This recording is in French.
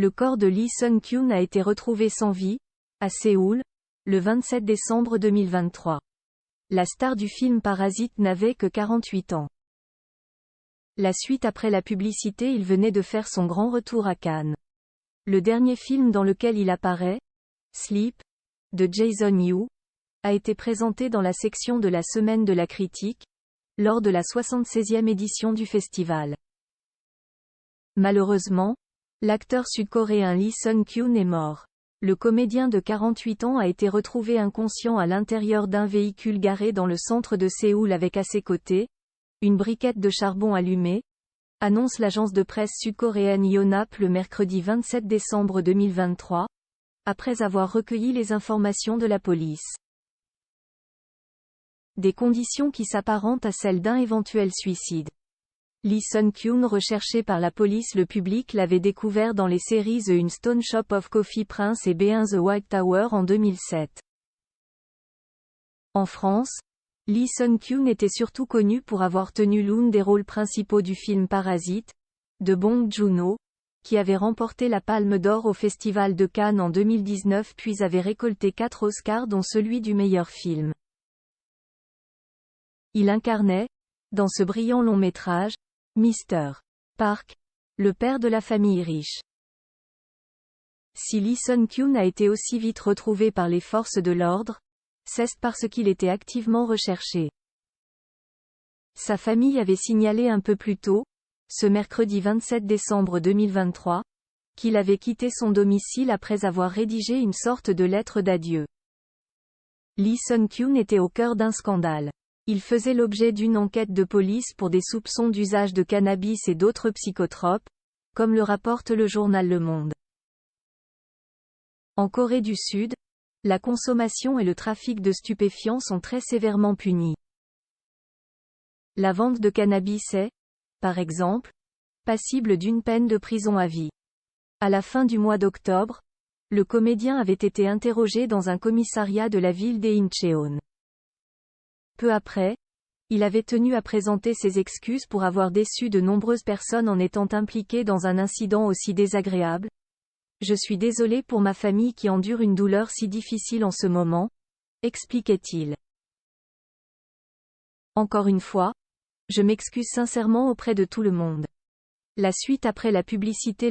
Le corps de Lee Sung-kyun a été retrouvé sans vie, à Séoul, le 27 décembre 2023. La star du film Parasite n'avait que 48 ans. La suite après la publicité, il venait de faire son grand retour à Cannes. Le dernier film dans lequel il apparaît, Sleep, de Jason Yu, a été présenté dans la section de la Semaine de la Critique, lors de la 76e édition du festival. Malheureusement, l'acteur sud-coréen Lee Sung-kyun est mort. Le comédien de 48 ans a été retrouvé inconscient à l'intérieur d'un véhicule garé dans le centre de Séoul avec à ses côtés, une briquette de charbon allumée, annonce l'agence de presse sud-coréenne Yonhap le mercredi 27 décembre 2023, après avoir recueilli les informations de la police. Des conditions qui s'apparentent à celles d'un éventuel suicide. Lee Sung-kyun, recherché par la police, le public l'avait découvert dans les séries The Stone Shop of Coffee Prince et Behind the White Tower en 2007. En France, Lee Sung-kyun était surtout connu pour avoir tenu l'un des rôles principaux du film Parasite, de Bong Joon-ho, qui avait remporté la Palme d'Or au Festival de Cannes en 2019 puis avait récolté 4 Oscars dont celui du meilleur film. Il incarnait, dans ce brillant long-métrage, Mr. Park, le père de la famille riche. Si Lee Sung-kyun a été aussi vite retrouvé par les forces de l'ordre, c'est parce qu'il était activement recherché. Sa famille avait signalé un peu plus tôt, ce mercredi 27 décembre 2023, qu'il avait quitté son domicile après avoir rédigé une sorte de lettre d'adieu. Lee Sung-kyun était au cœur d'un scandale. Il faisait l'objet d'une enquête de police pour des soupçons d'usage de cannabis et d'autres psychotropes, comme le rapporte le journal Le Monde. En Corée du Sud, la consommation et le trafic de stupéfiants sont très sévèrement punis. La vente de cannabis est, par exemple, passible d'une peine de prison à vie. À la fin du mois d'octobre, le comédien avait été interrogé dans un commissariat de la ville d'Incheon. Peu après, il avait tenu à présenter ses excuses pour avoir déçu de nombreuses personnes en étant impliqué dans un incident aussi désagréable. Je suis désolé pour ma famille qui endure une douleur si difficile en ce moment, expliquait-il. Encore une fois, je m'excuse sincèrement auprès de tout le monde. La suite après la publicité.